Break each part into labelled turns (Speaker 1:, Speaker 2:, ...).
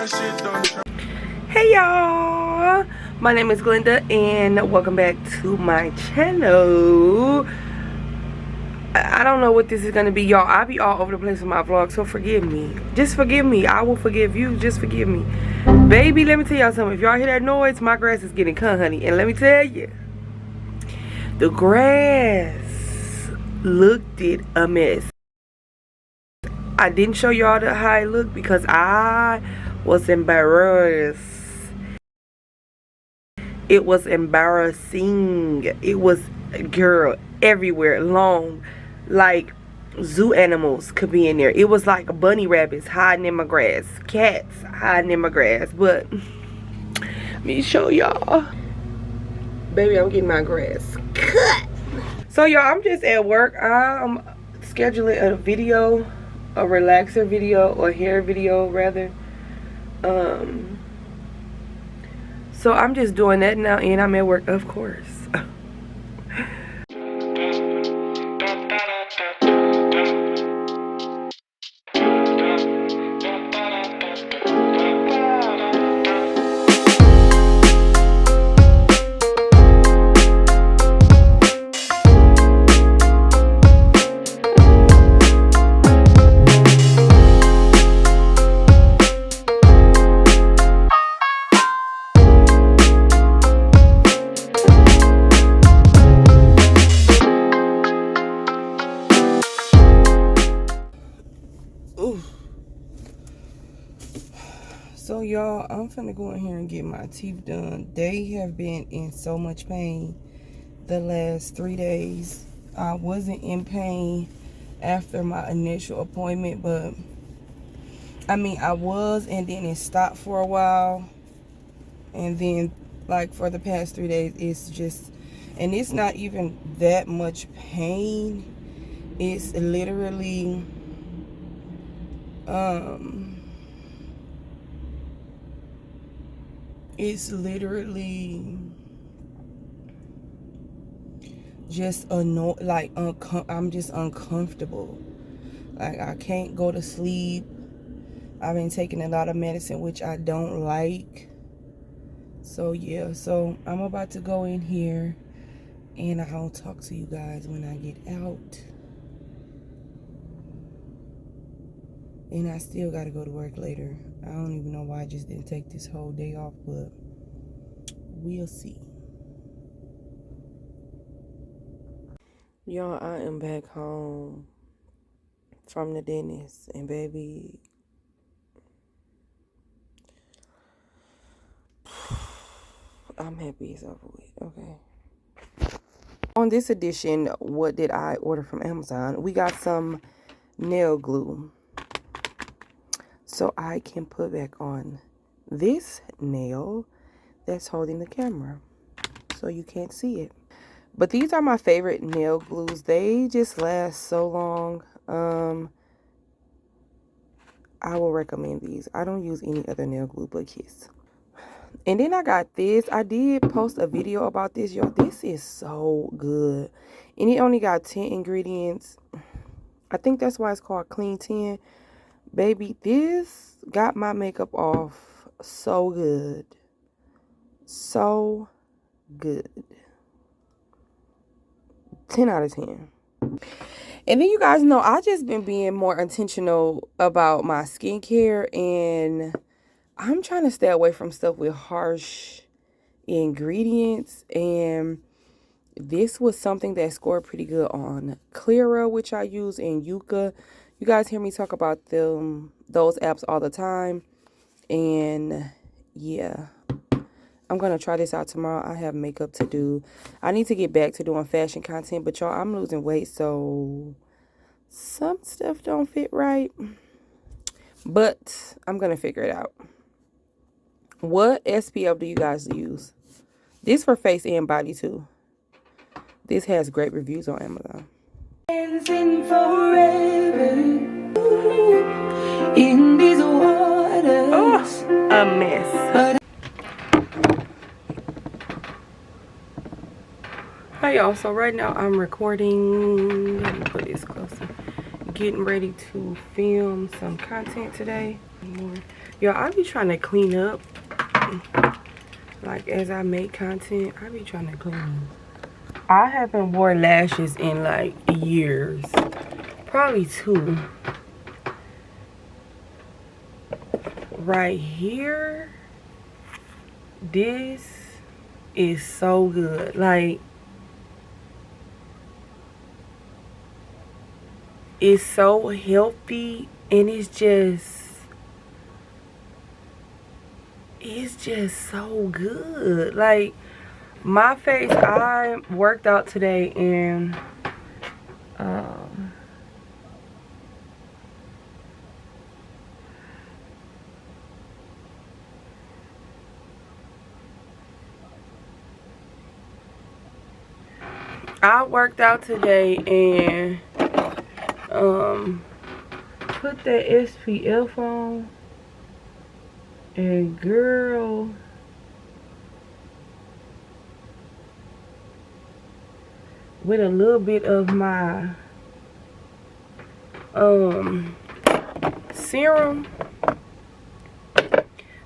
Speaker 1: Hey y'all, my name is Glinda and welcome back to my channel. I don't know what this is gonna be, y'all. I be all over the place with my vlog, so forgive me. Just forgive me. I will forgive you. Just forgive me. Baby, let me tell y'all something. If y'all hear that noise, my grass is getting cut, honey. And let me tell you, the grass looked it a mess. I didn't show y'all how it looked because I was embarrassed. It was embarrassing. It was, girl, everywhere, long, like zoo animals could be in there. It was like bunny rabbits hiding in my grass, cats hiding in my grass. But let me show y'all, baby, I'm getting my grass cut. So y'all, I'm just at work. I'm scheduling a video, a relaxer video, or hair video rather. So I'm just doing that now, and I'm at work, of course. So y'all, I'm finna go in here and get my teeth done. They have been in so much pain the last 3 days. I wasn't in pain after my initial appointment, but I mean I was, and then it stopped for a while, and then like for the past 3 days it's just, and it's not even that much pain. It's literally just I'm just uncomfortable. Like I can't go to sleep. I've been taking a lot of medicine, which I don't like. So yeah, so I'm about to go in here and I'll talk to you guys when I get out. And I still gotta go to work later. I don't even know why I just didn't take this whole day off, but we'll see. Y'all, I am back home from the dentist, and baby, I'm happy it's over with. Okay. On this edition, what did I order from Amazon? We got some nail glue, so I can put back on this nail that's holding the camera, so you can't see it. But these are my favorite nail glues. They just last so long. I will recommend these. I don't use any other nail glue but Kiss. And then I got this. I did post a video about this, y'all. This is so good. And it only got 10 ingredients. I think that's why it's called Clean 10. Baby, this got my makeup off so good. So good. 10 out of 10. And then you guys know I just been being more intentional about my skincare, and I'm trying to stay away from stuff with harsh ingredients, and this was something that scored pretty good on Cleara, which I use, and Yuka. You guys hear me talk about those apps all the time, and yeah, I'm gonna try this out tomorrow. I have makeup to do. I need to get back to doing fashion content, but y'all, I'm losing weight, so some stuff don't fit right, but I'm gonna figure it out. What SPF do you guys use? This for face and body too. This has great reviews on Amazon. In these waters. Oh, a mess. Hi y'all, so right now I'm recording. Let me put this closer. getting ready to film some content today. Y'all, I be trying to clean up. Like, as I make content, I be trying to clean up. I haven't worn lashes in like years. Probably 2. Right here, this is so good. Like, it's so healthy, and it's just so good. Like, my face, I worked out today, and I worked out today and put that SPF on, and girl, with a little bit of my serum,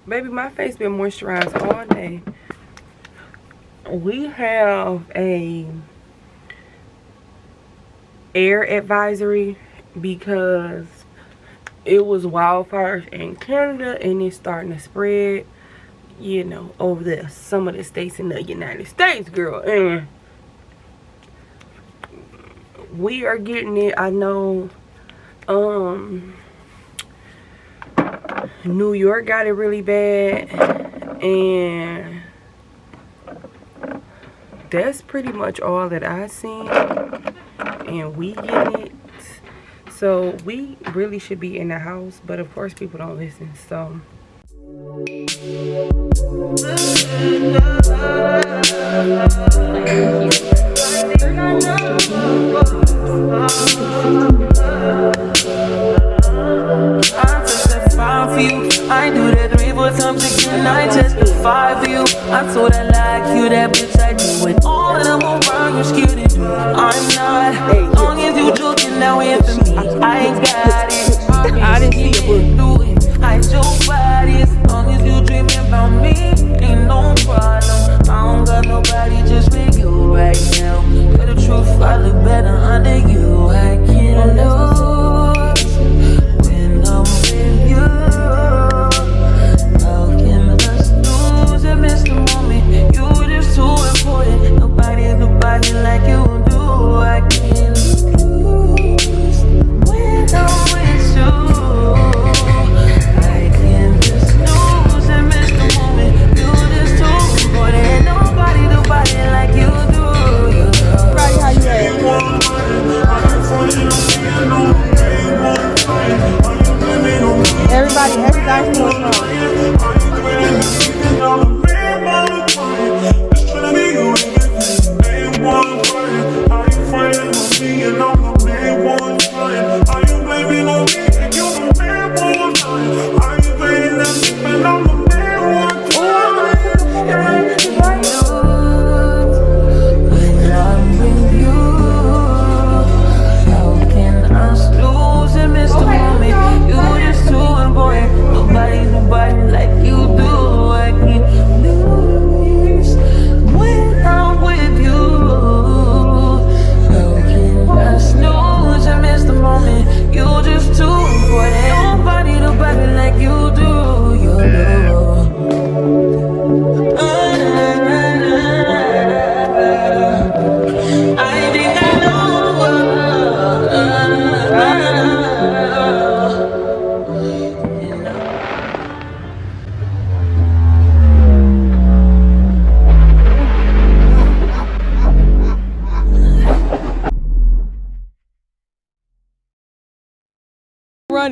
Speaker 1: baby, my face been moisturized all day. We have a air advisory because it was wildfires in Canada and it's starting to spread, you know, over there, some of the states in the United States, girl. And we are getting it. I know New York got it really bad, and that's pretty much all that I seen. And we get it, so we really should be in the house, but of course people don't listen. So
Speaker 2: I do that 3 4 times again. I testify for you. I told her like you, that bitch I do it. All of them around you scared to do. I'm not. Long as you joking now in for me, I ain't got it. I didn't see you do it. I your body. As long as you dreaming about me, ain't no problem. I don't got nobody just for you right now. But the truth, I look better under you. I can't lose when I'm with you. Like you do, I can't lose when I'm with you. I can't just lose and miss the moment. You just too good, ain't nobody do body like you do.
Speaker 1: Right, how you at? Everybody's doing run.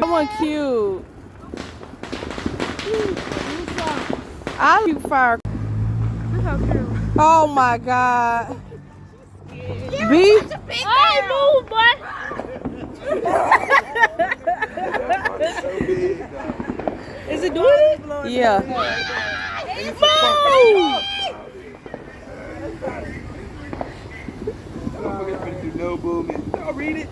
Speaker 1: Someone cute. I like fire. Oh my God. B.
Speaker 3: Hey, move, boy. Is it doing it?
Speaker 1: Yeah.
Speaker 3: Move!
Speaker 4: No movement. Y'all read it?